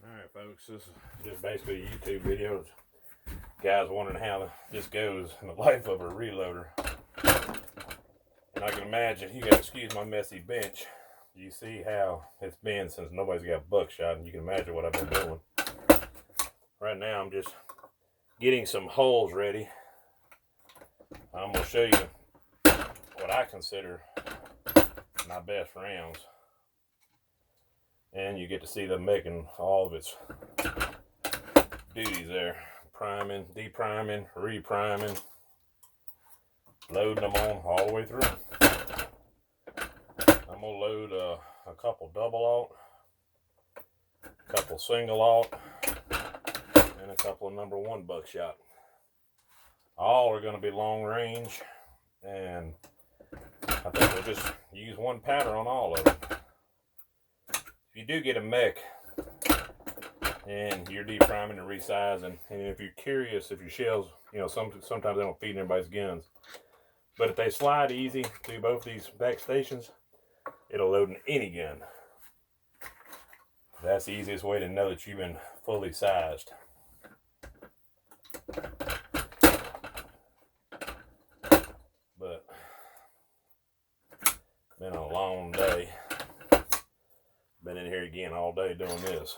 Alright folks, this is just basically a YouTube video. Guys wondering how this goes in the life of a reloader. And I can imagine, you gotta excuse my messy bench. You see how it's been since nobody's got buckshot, and you can imagine what I've been doing. Right now I'm just getting some holes ready. I'm gonna show you what I consider my best rounds. And you get to see them making all of its duties there. Priming, depriming, repriming, loading them on all the way through. I'm gonna load a couple double aught, a couple single aught, and a couple of number 1 buckshot. All are gonna be long range, and I think we'll just use one pattern on all of them. If you do get a mech and you're depriming and resizing, and if you're curious if your shells, sometimes they don't feed in everybody's guns, but if they slide easy through both these back stations, it'll load in any gun. That's the easiest way to know that you've been fully sized. But been a long day. Been in here again all day doing this.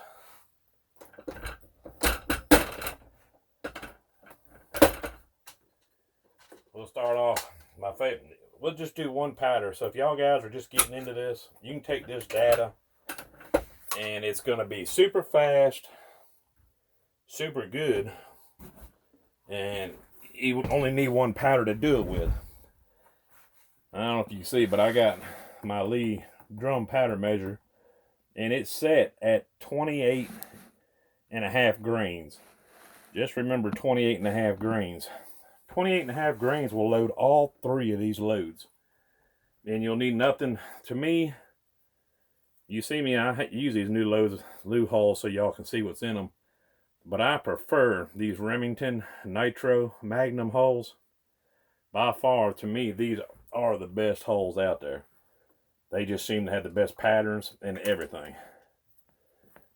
We'll start off my favorite. We'll just do one pattern. So if y'all guys are just getting into this, you can take this data, and it's going to be super fast, super good, and you only need one powder to do it with. I don't know if you can see, but I got my Lee drum powder measure, and it's set at 28.5 grains. Just remember 28.5 grains. 28.5 grains will load all 3 of these loads. And you'll need nothing. To me, you see me, I use these new loads, loo holes, so y'all can see what's in them. But I prefer these Remington Nitro Magnum holes. By far, to me, these are the best holes out there. They just seem to have the best patterns and everything.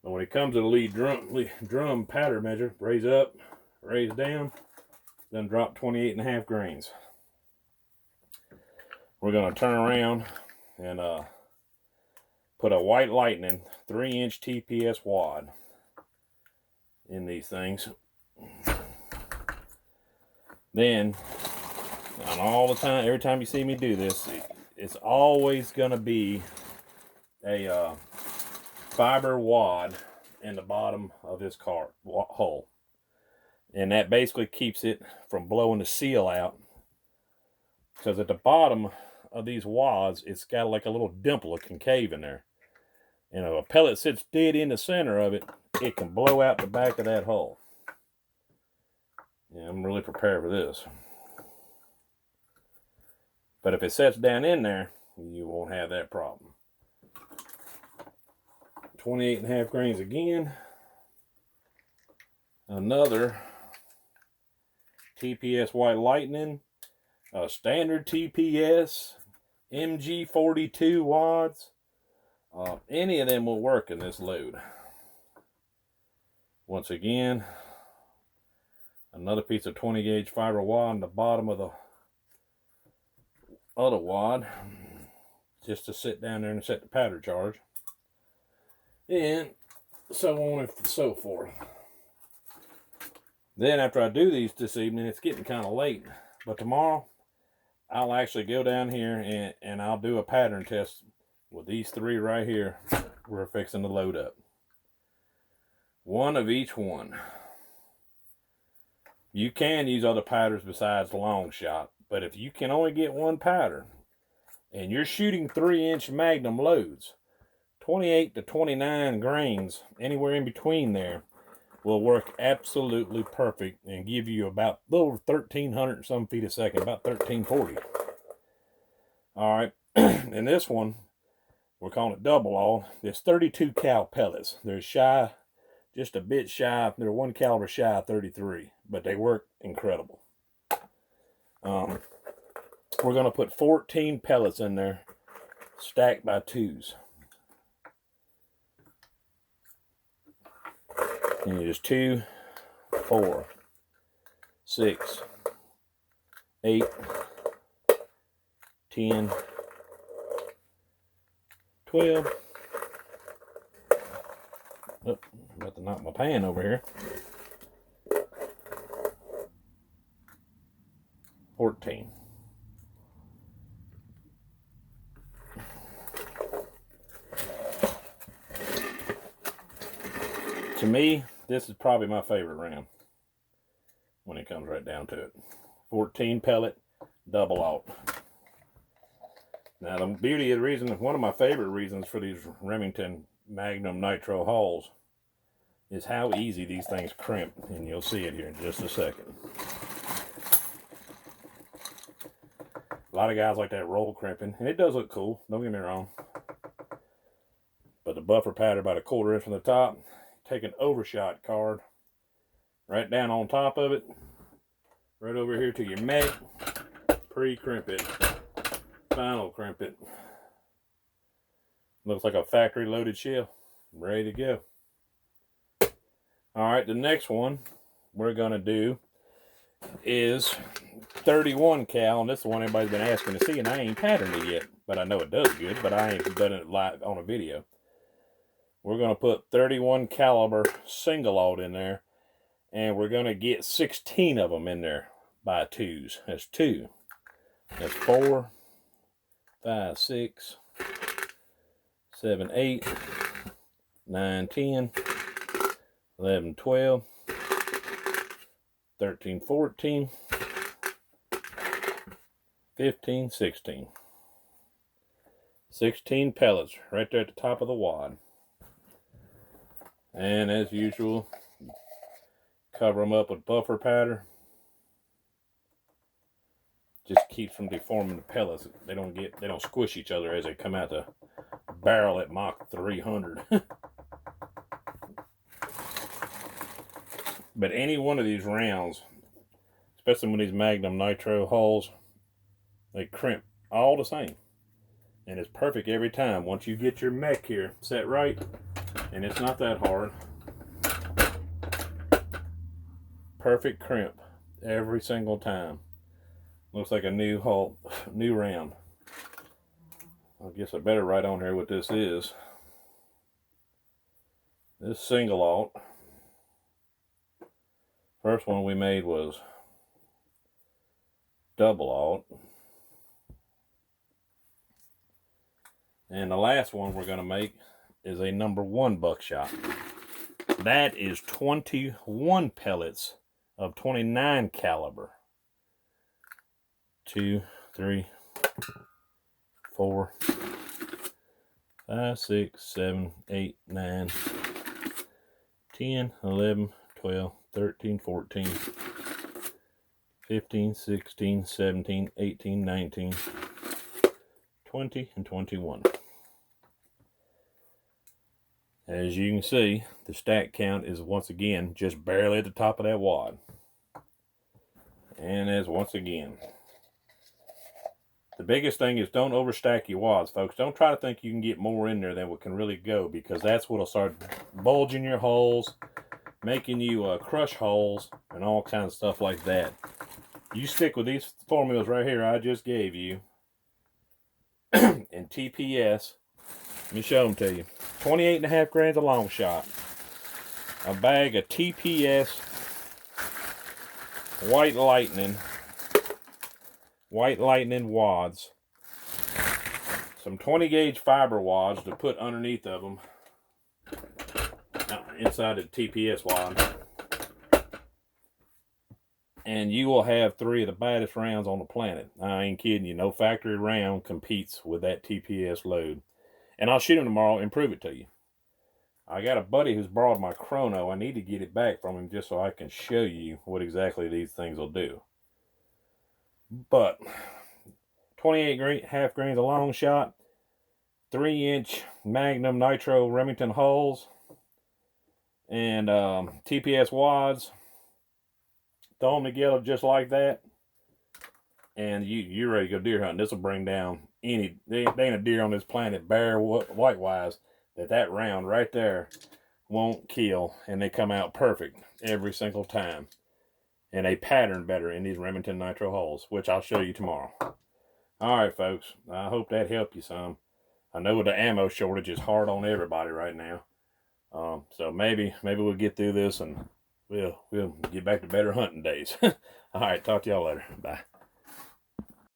But when it comes to the Lee drum pattern measure, raise up, raise down, then drop 28.5 grains. We're going to turn around and put a White Lightning 3-inch TPS wad in these things. Then, and all the time, every time you see me do this, it's always going to be a fiber wad in the bottom of this hole. And that basically keeps it from blowing the seal out. Because at the bottom of these wads, it's got like a little dimple, a concave in there. And if a pellet sits dead in the center of it, it can blow out the back of that hole. Yeah, I'm really prepared for this. But if it sets down in there, you won't have that problem. 28.5 grains again. Another TPS White Lightning. A standard TPS. MG42 wads. Any of them will work in this load. Once again, another piece of 20 gauge fiber wad on the bottom of the other wad, just to sit down there and set the powder charge, and so on and so forth. Then after I do these this evening, it's getting kind of late, but tomorrow I'll actually go down here and I'll do a pattern test with these 3 right here we're fixing to load up. One of each one. You can use other patterns besides the long shot, but if you can only get one pattern and you're shooting 3-inch Magnum loads, 28 to 29 grains, anywhere in between there, will work absolutely perfect and give you about a little over 1,300 and some feet a second, about 1,340. All right, and this one, we're calling it double aught. There's 32 cal pellets. They're shy, just a bit shy. They're 1 caliber shy of 33, but they work incredible. We're going to put 14 pellets in there, stacked by 2s. And it is 2, 4, 6, 8, 10, 12. Oh, I'm about to knock my pan over here. 14. To me, this is probably my favorite round when it comes right down to it. 14 pellet, double aught. Now the beauty of the reason, one of my favorite reasons for these Remington Magnum Nitro hulls is how easy these things crimp, and you'll see it here in just a second. A lot of guys like that roll crimping, and it does look cool, don't get me wrong. But the buffer pattern about a 1/4 inch from the top, take an overshot card right down on top of it, right over here to your mech, pre-crimp it, final crimp it. Looks like a factory loaded shell, ready to go. All right, the next one we're gonna do is 31 cal, and this is the one everybody's been asking to see, and I ain't patterned it yet, but I know it does good, but I ain't done it live on a video. We're gonna put 31 caliber single aught in there, and we're gonna get 16 of them in there by 2s. That's 2. That's 4, 5, 6, 7, 8, 9, 10, 11, 12, 13, 14, 15, 16. 16 pellets right there at the top of the wad. And as usual, cover them up with buffer powder. Just keeps from deforming the pellets. They don't squish each other as they come out the barrel at Mach 300. But any one of these rounds, especially when these Magnum Nitro hulls, they crimp all the same. And it's perfect every time. Once you get your mech here set right, and it's not that hard. Perfect crimp every single time. Looks like a new hull, new round. I guess I better write on here what this is. This single aught. First one we made was double aught. And the last one we're going to make is a #1 buckshot. That is 21 pellets of 29 caliber. 2, 3, 4, 5, 6, 7, 8, 9, 10, 11, 12, 13, 14, 15, 16, 17, 18, 19, 20, and 21. As you can see, the stack count is once again just barely at the top of that wad. And as once again, the biggest thing is don't overstack your wads, folks. Don't try to think you can get more in there than what can really go, because that's what'll start bulging your holes, making you crush holes, and all kinds of stuff like that. You stick with these formulas right here I just gave you, and TPS. Let me show them to you. 28.5 grains of long shot. A bag of TPS White Lightning wads. Some 20 gauge fiber wads to put underneath of them. Inside the TPS wad. And you will have 3 of the baddest rounds on the planet. I ain't kidding you. No factory round competes with that TPS load. And I'll shoot them tomorrow and prove it to you. I got a buddy who's borrowed my chrono. I need to get it back from him just so I can show you what exactly these things will do. But 28.5 grains of long shot, 3-inch Magnum Nitro Remington hulls, and TPS wads. Throw them together just like that, and you're ready to go deer hunting. This will bring down any. There ain't a deer on this planet, bear, white wise, that round right there won't kill, and they come out perfect every single time. And they pattern better in these Remington Nitro hulls, which I'll show you tomorrow. All right, folks. I hope that helped you some. I know the ammo shortage is hard on everybody right now. So maybe we'll get through this and we'll get back to better hunting days. All right, talk to y'all later. Bye.